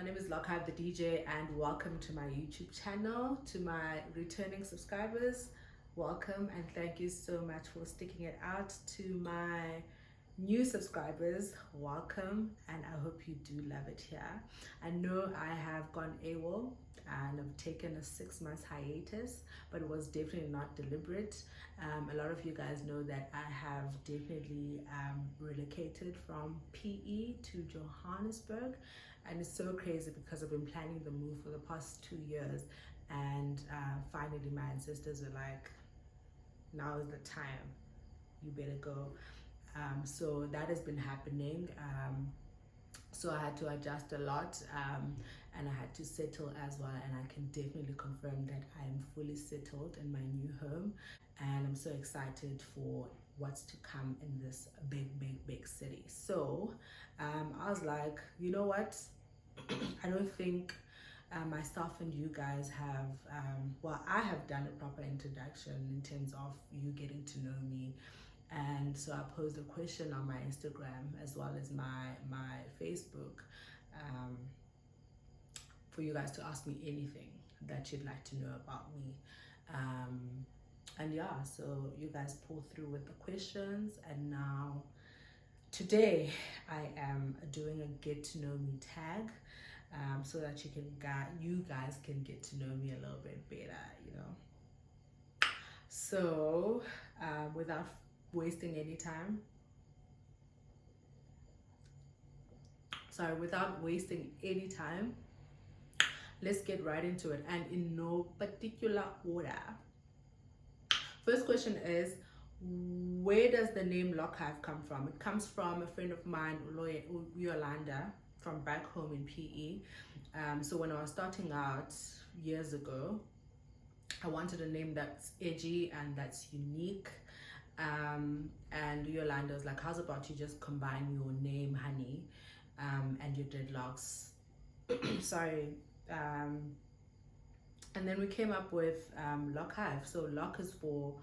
My name is Lockhive the DJ, and welcome to my YouTube channel. To my returning subscribers, welcome and thank you so much for sticking it out. To my new subscribers, welcome, and I hope you do love it here. I know I have gone AWOL and I've taken a 6-month hiatus, but it was definitely not deliberate. A lot of you guys know that I have definitely relocated from PE to Johannesburg, and it's so crazy because I've been planning the move for the past 2 years, and finally my ancestors were like, now is the time, you better go. So that has been happening. So I had to adjust a lot, and I had to settle as well, and I can definitely confirm that I am fully settled in my new home, and I'm so excited for what's to come in this big city. So I was like, you know what, I don't think myself and you guys have well, I have done a proper introduction in terms of you getting to know me. And so I posed a question on my Instagram as well as my Facebook, for you guys to ask me anything that you'd like to know about me. And yeah, so you guys pull through with the questions, and now today I am doing a get to know me tag, so that you guys can get to know me a little bit better, you know. So without wasting any time, let's get right into it, and in no particular order. First question is, where does the name Lockhive come from? It comes from a friend of mine, Yolanda, from back home in PE. So when I was starting out years ago, I wanted a name that's edgy and that's unique. And Yolanda was like, how's about you just combine your name, honey, and your dreadlocks? Sorry. And then we came up with Lockhive. So Lock is for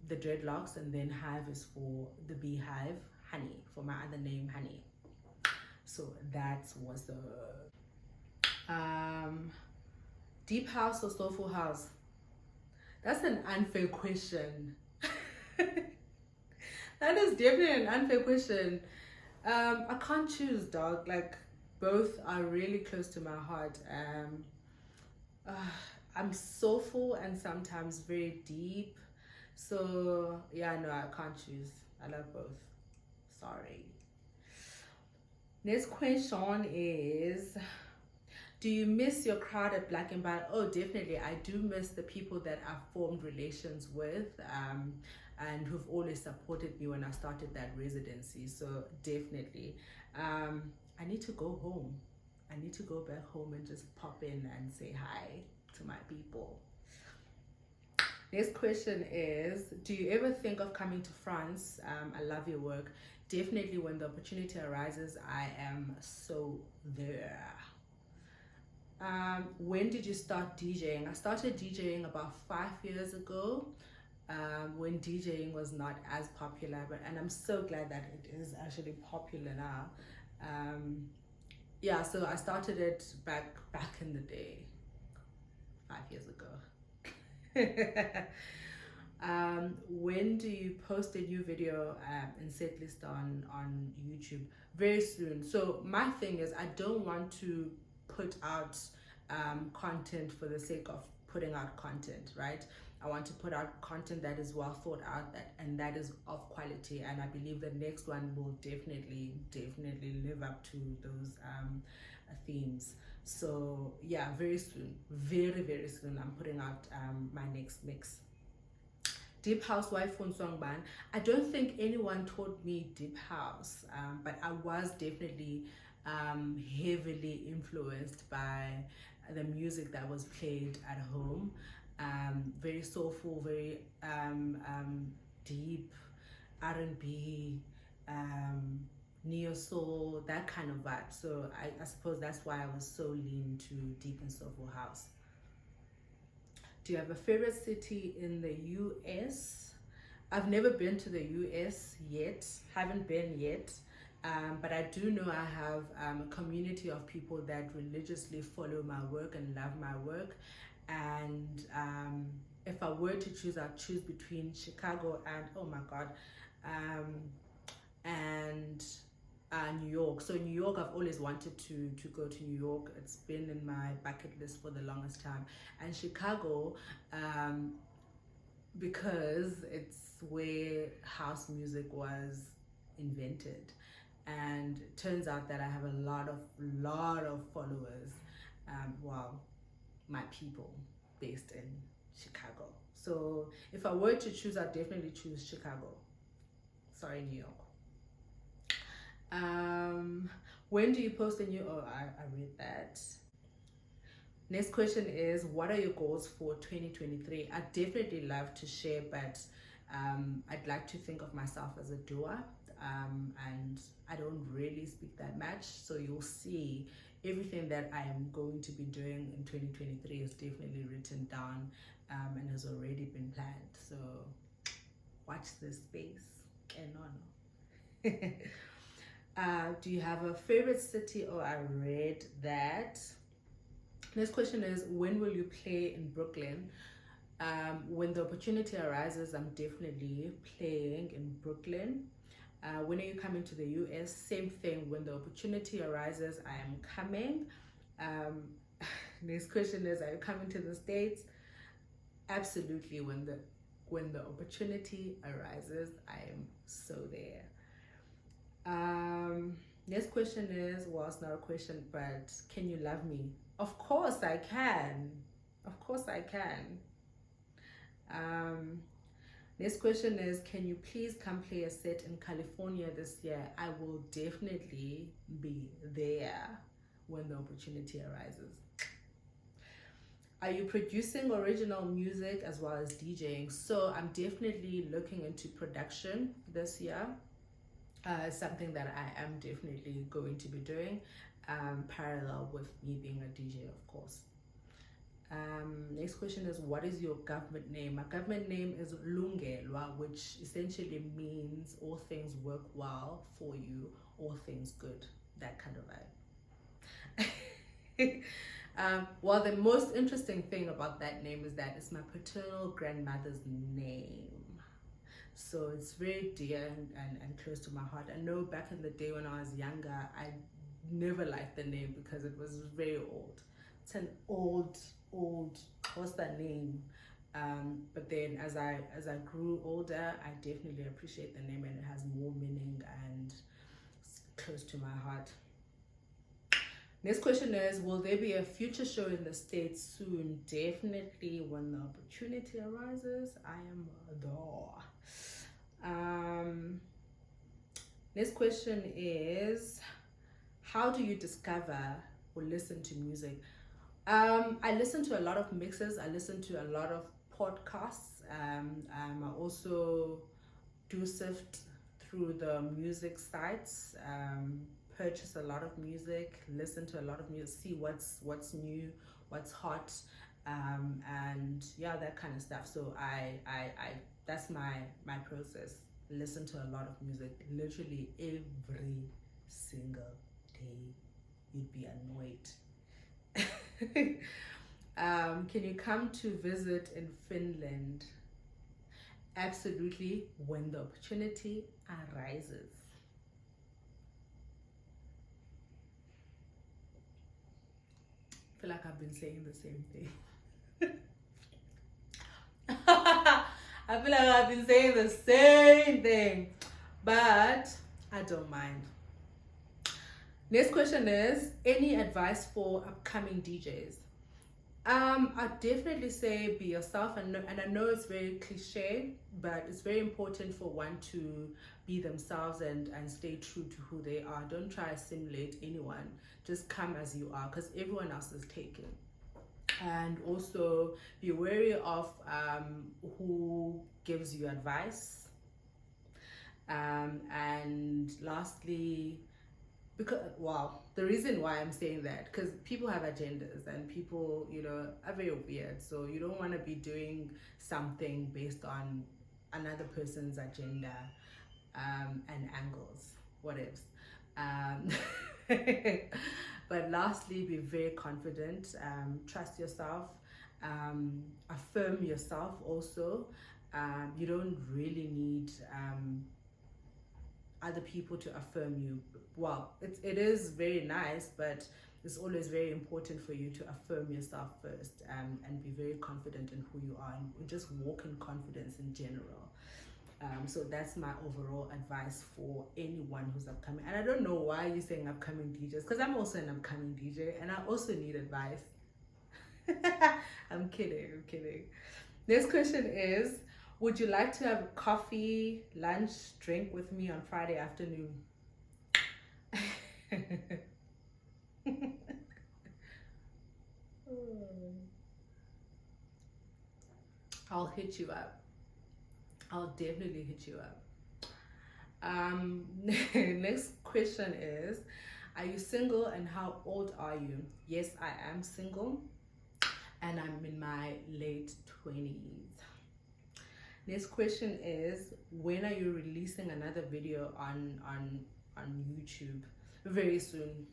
the dreadlocks, and then Hive is for the beehive, honey, for my other name, honey. So that was the deep house or soulful house. That's an unfair question. That is definitely an unfair question. I can't choose, dog. Like, both are really close to my heart. I'm soulful and sometimes very deep. So yeah, no, I can't choose. I love both. Sorry. Next question is, do you miss your crowd at Black and White? Oh, definitely. I do miss the people that I've formed relations with, and who've always supported me when I started that residency. So definitely. I need to go home. I need to go back home and just pop in and say hi to my people. Next question is, do you ever think of coming to France? I love your work. Definitely, when the opportunity arises, I am so there. When did you start DJing? I started DJing about 5 years ago, when DJing was not as popular, and I'm so glad that it is actually popular now. Yeah, so I started it back in the day, 5 years ago. When do you post a new video and set list on YouTube? Very soon. So my thing is, I don't want to put out content for the sake of putting out content, right? I want to put out content that is well thought out, and that is of quality, and I believe the next one will definitely live up to those themes. So yeah, very soon, very soon, I'm putting out my next mix. Deep House Waifu Song Band. I don't think anyone taught me Deep House, but I was definitely heavily influenced by the music that was played at home. Very soulful, very deep R&B, neo soul, that kind of vibe. So I suppose that's why I was so lean to deep and soulful house. Do you have a favorite city in the US? I've never been to the US yet, haven't been yet. But I do know I have a community of people that religiously follow my work and love my work. And if I were to choose, I'd choose between Chicago and, oh my God, um, and New York. So New York, I've always wanted to go to New York. It's been in my bucket list for the longest time. And Chicago, because it's where house music was invented, and it turns out that I have a lot of followers, well, my people based in Chicago. So if I were to choose, I'd definitely choose Chicago. Sorry, New York. When do you post a new? Oh, I read that. Next question is, what are your goals for 2023? I'd definitely love to share, but I'd like to think of myself as a doer, and I don't really speak that much. So you'll see everything that I am going to be doing in 2023 is definitely written down, and has already been planned. So watch this space. Do you have a favorite city? Oh, I read that. Next question is, when will you play in Brooklyn? When the opportunity arises, I'm definitely playing in Brooklyn. When are you coming to the US? Same thing. When the opportunity arises, I am coming. Next question is, are you coming to the States? Absolutely. When the opportunity arises, I am so there. Next question is, well, it's not a question, but can you love me? Of course I can. Of course I can. Next question is, can you please come play a set in California this year? I will definitely be there when the opportunity arises. Are you producing original music as well as DJing? So I'm definitely looking into production this year. Something that I am definitely going to be doing, parallel with me being a DJ, of course. Next question is, what is your government name? My government name is Lungelwa, which essentially means all things work well for you, all things good, that kind of vibe. Well, the most interesting thing about that name is that it's my paternal grandmother's name. So it's very dear and close to my heart. I know back in the day when I was younger, I never liked the name because it was very old. It's an old, what's that name? But then as I grew older, I definitely appreciate the name, and it has more meaning and it's close to my heart. Next question is, will there be a future show in the States soon? Definitely, when the opportunity arises, I am there. Next question is, how do you discover or listen to music? I listen to a lot of mixes. I listen to a lot of podcasts. I also do sift through the music sites, purchase a lot of music, listen to a lot of music, see what's new, what's hot, and yeah, that kind of stuff. So I that's my process. Listen to a lot of music, literally every single day. You'd be annoyed. Can you come to visit in Finland? Absolutely, when the opportunity arises. I feel like I've been saying the same thing. I feel like I've been saying the same thing, but I don't mind. Next question is, any advice for upcoming DJs? I'd definitely say be yourself, and I know it's very cliche, but it's very important for one to be themselves and stay true to who they are. Don't try to simulate anyone. Just come as you are, because everyone else is taken. And also be wary of who gives you advice. And lastly, because the reason why I'm saying that, because people have agendas and people, are very weird. So you don't want to be doing something based on another person's agenda and angles, what ifs. Um, but lastly, be very confident, trust yourself, affirm yourself also. You don't really need other people to affirm you. Well, it is very nice, but it's always very important for you to affirm yourself first, and be very confident in who you are, and just walk in confidence in general. So that's my overall advice for anyone who's upcoming. And I don't know why you're saying upcoming DJs, because I'm also an upcoming DJ and I also need advice. I'm kidding, I'm kidding. Next question is, would you like to have coffee, lunch, drink with me on Friday afternoon? I'll hit you up. I'll definitely hit you up. Next question is, are you single and how old are you? Yes, I am single and I'm in my late 20s. Next question is, when are you releasing another video on YouTube? Very soon.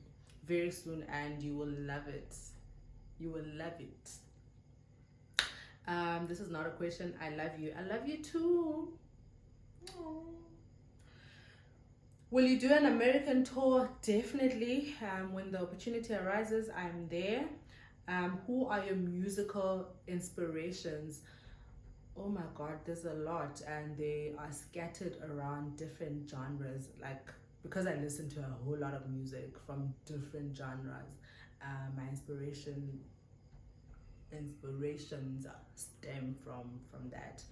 Very soon, and you will love it. You will love it. This is not a question. I love you. I love you too. Aww. Will you do an American tour? Definitely. When the opportunity arises, I'm there. Who are your musical inspirations? Oh my God, there's a lot, and they are scattered around different genres. Like, because I listen to a whole lot of music from different genres, my inspirations stem from that.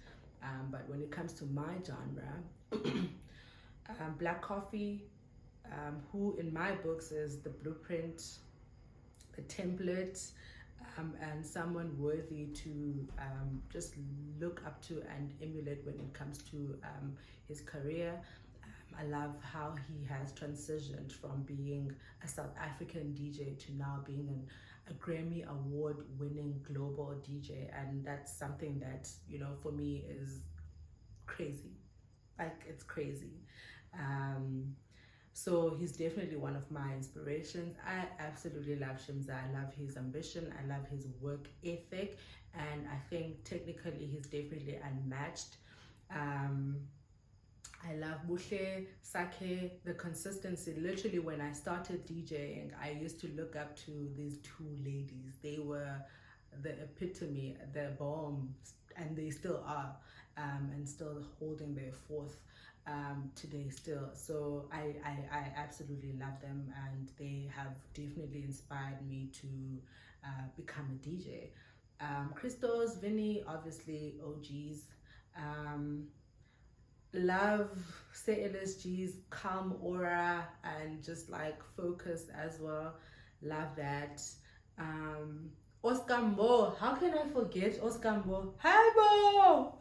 But when it comes to my genre, Black Coffee, who in my books is the blueprint, the template, and someone worthy to just look up to and emulate when it comes to his career. I love how he has transitioned from being a South African DJ to now being a Grammy Award winning global DJ, and that's something that, you know, for me is crazy. Like, it's crazy. So he's definitely one of my inspirations. I absolutely love Shimza. I love his ambition. I love his work ethic. And I think technically he's definitely unmatched. I love Bushe, Sake, the consistency. Literally, when I started DJing, I used to look up to these two ladies. They were the epitome, the bomb, and they still are, and still holding their forth today still. So I absolutely love them, and they have definitely inspired me to become a DJ. Christos, Vinny, obviously OGs. Love Say LSG's calm aura and just like focus as well. Love that. Oscar Mbo, how can I forget Oscar Mbo? Hi Bo!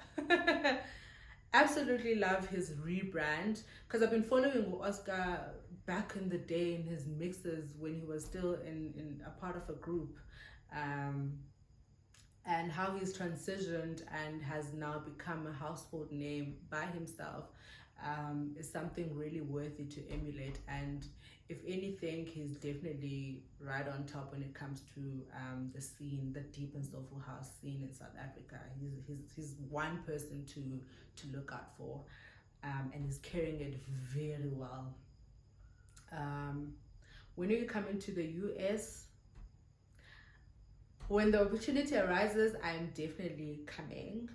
Absolutely love his rebrand, because I've been following Oscar back in the day in his mixes when he was still in a part of a group, and how he's transitioned and has now become a household name by himself, is something really worthy to emulate. And if anything, he's definitely right on top when it comes to the scene, the deep and soulful house scene in South Africa. He's one person to look out for, and he's carrying it very well. When you come into the US, when the opportunity arises, I'm definitely coming.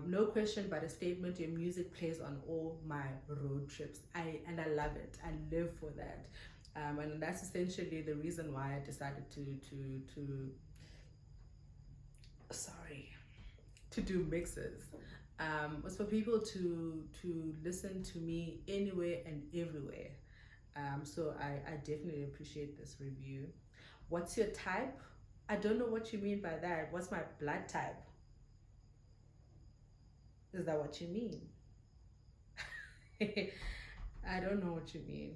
No question but a statement. Your music plays on all my road trips. I love it. I live for that. And that's essentially the reason why I decided to do mixes. Was for people to listen to me anywhere and everywhere. So I definitely appreciate this review. What's your type? I don't know what you mean by that. What's my blood type? Is that what you mean? I don't know what you mean.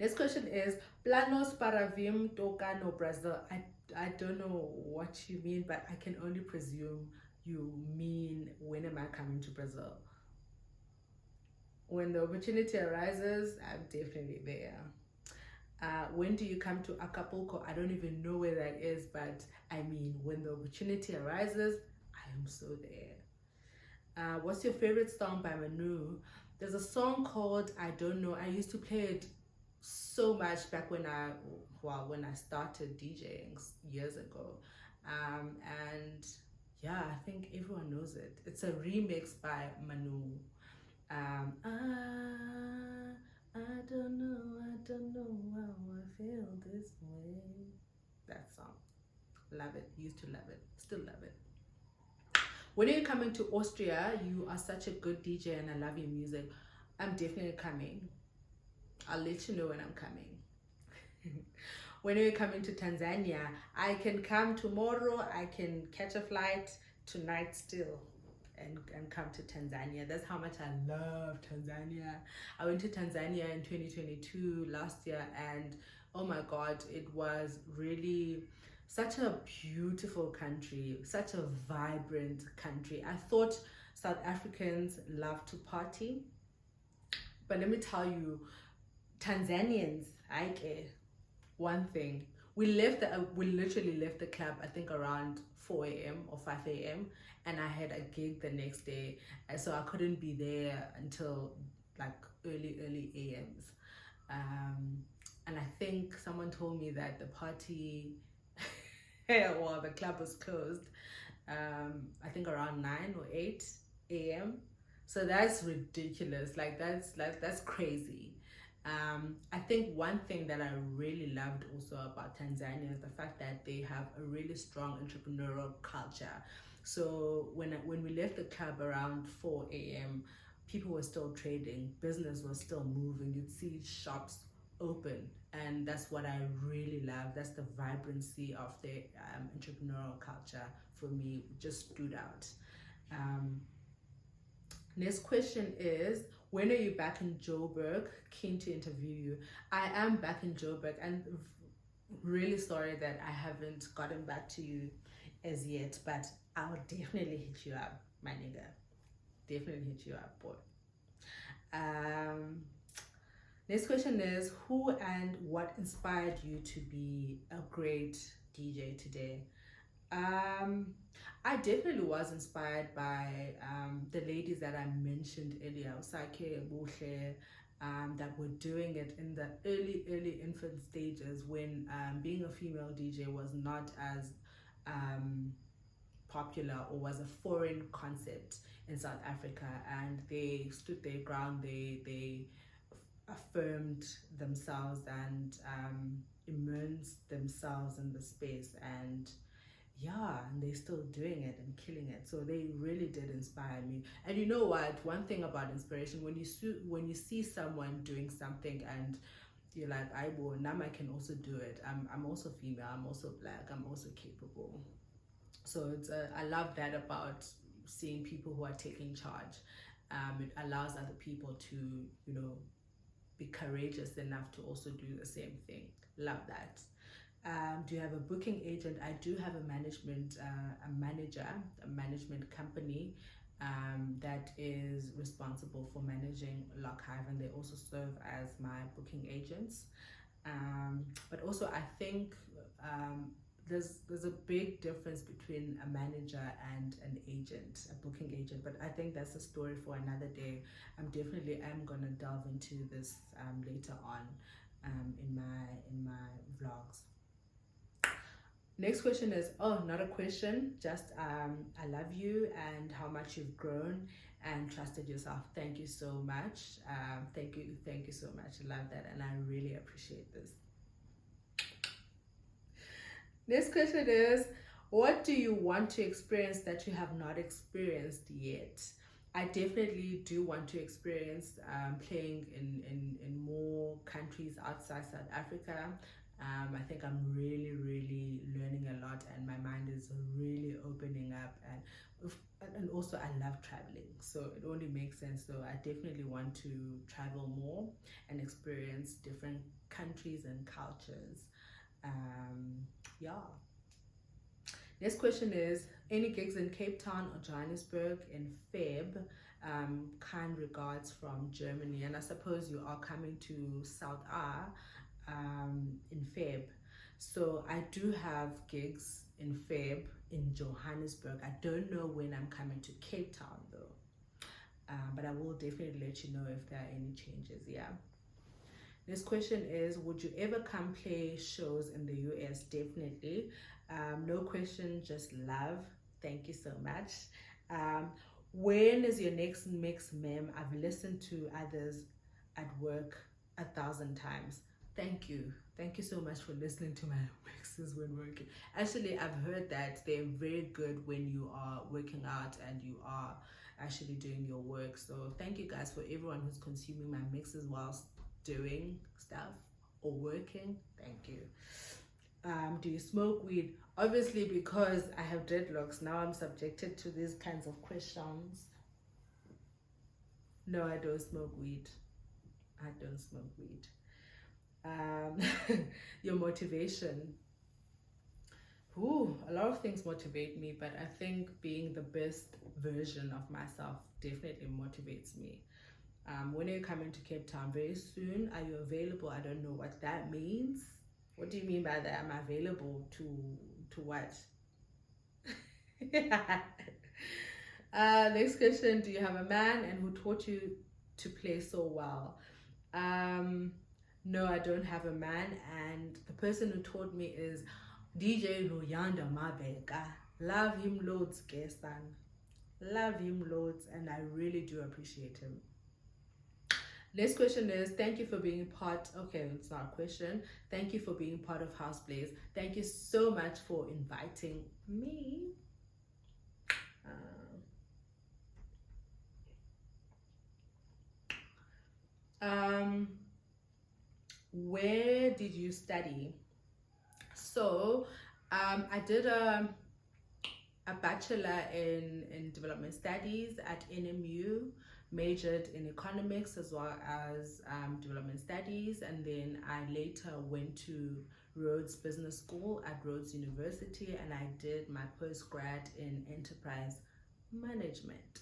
Next question is, planos para vir tocar no Brazil? I don't know what you mean, but I can only presume you mean, when am I coming to Brazil? When the opportunity arises, I'm definitely there. When do you come to Acapulco? I don't even know where that is, but I mean, when the opportunity arises, I am so there. What's your favorite song by Manu? There's a song called I Don't Know. I used to play it so much back when I started DJing years ago. And yeah, I think everyone knows it. It's a remix by Manu. I don't know how I feel this way. That song. Love it. Used to love it. Still love it. When are you coming to Austria? You are such a good DJ and I love your music. I'm definitely coming. I'll let you know when I'm coming. When are you coming to Tanzania? I can come tomorrow. I can catch a flight tonight still and come to Tanzania. That's how much I love Tanzania. I went to Tanzania in 2022 last year, and oh my God, it was really such a beautiful country, such a vibrant country. I thought South Africans love to party, but let me tell you, Tanzanians, I care. One thing, we literally left the club, I think around 4 a.m. or 5 a.m. and I had a gig the next day, so I couldn't be there until like early AMs. And I think someone told me that the party, well, the club was closed, I think around 9 or 8 a.m. So that's ridiculous. That's crazy. I think one thing that I really loved also about Tanzania is the fact that they have a really strong entrepreneurial culture. So when we left the club around 4 a.m., people were still trading, business was still moving. You'd see shops open, and that's what I really love. That's the vibrancy of the entrepreneurial culture for me. It just stood out. Next question is, when are you back in Joburg? Keen to interview you. I am back in Joburg, and really sorry that I haven't gotten back to you as yet, but I'll definitely hit you up, my nigga. Definitely hit you up, boy. Next question is, who and what inspired you to be a great DJ today? I definitely was inspired by the ladies that I mentioned earlier, Osake, Buhle, that were doing it in the early infant stages when being a female DJ was not as popular or was a foreign concept in South Africa, and they stood their ground. They affirmed themselves and immersed themselves in the space, and yeah, and they're still doing it and killing it. So they really did inspire me. And you know what, one thing about inspiration, when you see someone doing something and you're like, I will, now I can also do it. I'm also female, I'm also black, I'm also capable. So it's I love that about seeing people who are taking charge. It allows other people to, you know, be courageous enough to also do the same thing. Love that. Do you have a booking agent? I do have a manager, a management company that is responsible for managing Lockhive, and they also serve as my booking agents. But also, I think there's a big difference between a manager and an agent, a booking agent. But I think that's a story for another day. I'm gonna delve into this later on in my vlogs. Next question is, oh, not a question, just I love you and how much you've grown and trusted yourself. Thank you so much. Thank you so much. I love that, and I really appreciate this. Next question is, what do you want to experience that you have not experienced yet? I definitely do want to experience playing in more countries outside South Africa. I think I'm really learning a lot, and my mind is really opening up, and also I love traveling, so it only makes sense. So I definitely want to travel more and experience different countries and cultures. Yeah. Next question is, any gigs in Cape Town or Johannesburg in Feb? Kind regards from Germany. And I suppose you are coming to South A in Feb. So I do have gigs in Feb in Johannesburg. I don't know when I'm coming to Cape Town though. But I will definitely let you know if there are any changes. Yeah. This question is, would you ever come play shows in the US? Definitely. No question, just love. Thank you so much. When is your next mix, ma'am? I've listened to others at work 1,000 times. Thank you. Thank you so much for listening to my mixes when working. Actually, I've heard that they're very good when you are working out and you are actually doing your work. So thank you guys for everyone who's consuming my mixes whilst doing stuff or working. Thank you. Do you smoke weed? Obviously, because I have dreadlocks, now I'm subjected to these kinds of questions. No, I don't smoke weed. I don't smoke weed. Your motivation. Ooh, a lot of things motivate me, but I think being the best version of myself definitely motivates me. When are you coming to Cape Town? Very soon. Are you available? I don't know what that means. What do you mean by that? Am I available to what? Next question. Do you have a man and who taught you to play so well? No, I don't have a man, and the person who taught me is DJ Luyanda Mabeka. Love him loads, Gestan. Love him loads, and I really do appreciate him. Next question is, thank you for being part. Okay, it's not a question. Thank you for being part of House Blaze. Thank you so much for inviting me. Where did you study? So I did a bachelor in development studies at NMU, majored in economics as well as development studies, and then I later went to Rhodes Business School at Rhodes University, and I did my postgrad in enterprise management.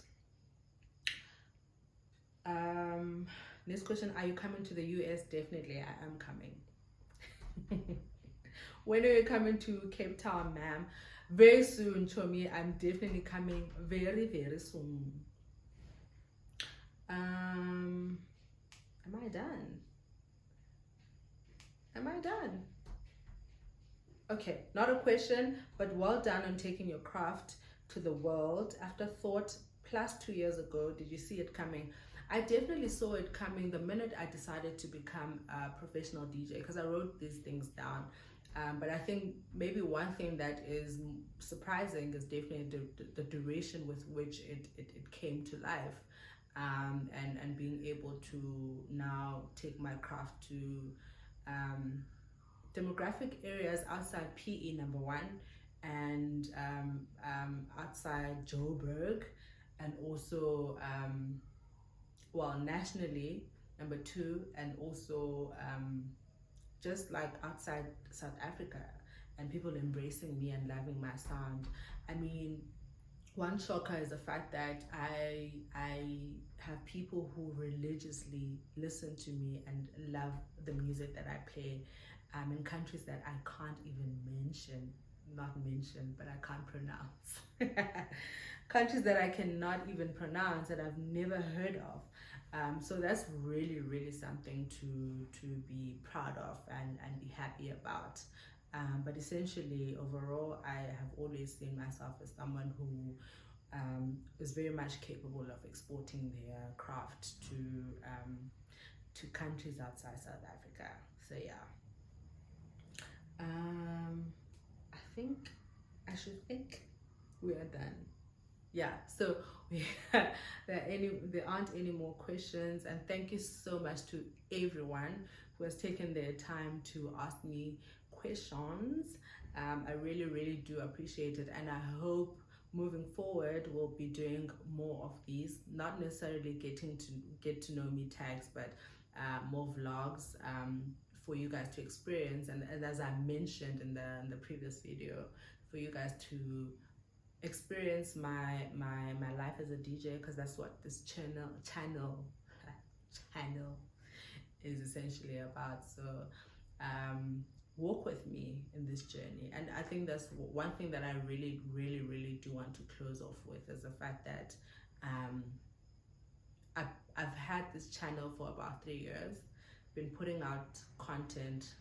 Next question, are you coming to the US? Definitely, I am coming. When are you coming to Cape Town, ma'am? Very soon, Chomi. I'm definitely coming very, very soon. Am I done? Am I done? Okay, not a question, but well done on taking your craft to the world. Afterthought, plus 2 years ago, did you see it coming? I definitely saw it coming the minute I decided to become a professional DJ, because I wrote these things down. But I think maybe one thing that is surprising is definitely the duration with which it came to life, and being able to now take my craft to demographic areas outside PE, number one, and outside Joburg, and also well, nationally, number two, and also just like outside South Africa, and people embracing me and loving my sound. I mean, one shocker is the fact that I have people who religiously listen to me and love the music that I play in countries that I can't even not mention, but I can't pronounce. Countries that I cannot even pronounce, that I've never heard of. So that's really, really something to be proud of and be happy about. But essentially, overall, I have always seen myself as someone who is very much capable of exporting their craft to countries outside South Africa. So yeah, I should think we are done. Yeah, so there aren't any more questions, and thank you so much to everyone who has taken their time to ask me questions. I really, really do appreciate it, and I hope moving forward we'll be doing more of these, not necessarily get to know me tags, but more vlogs for you guys to experience. And as I mentioned in the previous video, for you guys to experience my life as a DJ, because that's what this channel is essentially about. So walk with me in this journey. And I think that's one thing that I really do want to close off with, is the fact that I've had this channel for about 3 years, been putting out content,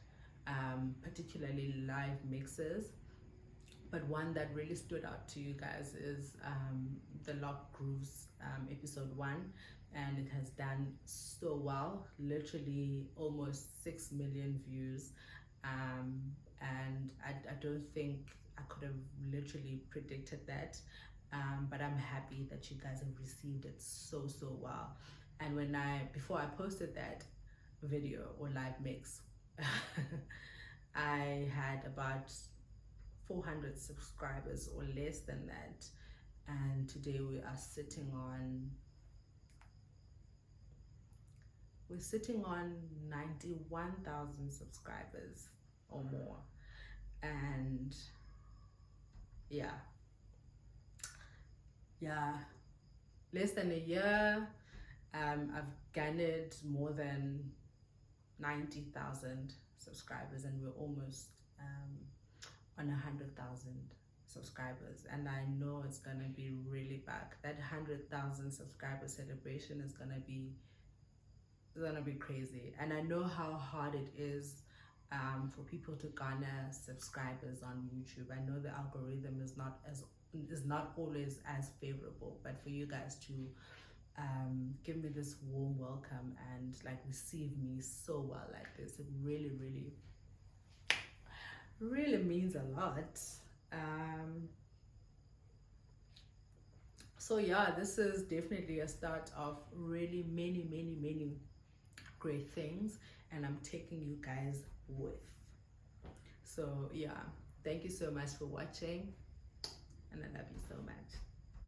particularly live mixes. But one that really stood out to you guys is the Lock Grooves episode 1, and it has done so well, literally almost 6 million views, and I don't think I could have literally predicted that, but I'm happy that you guys have received it so well. And before I posted that video or live mix, I had about 400 subscribers or less than that, and today we are sitting on 91,000 subscribers or more. And yeah, less than a year, I've garnered more than 90,000 subscribers, and we're almost on 100,000 subscribers, and I know it's gonna be really back. That 100,000 subscriber celebration is gonna be crazy, and I know how hard it is for people to garner subscribers on YouTube. I know the algorithm is not always as favorable, but for you guys to give me this warm welcome and like receive me so well like this, it really means a lot. So yeah, this is definitely a start of really many great things, and I'm taking you guys with. So yeah, thank you so much for watching, and I love you so much.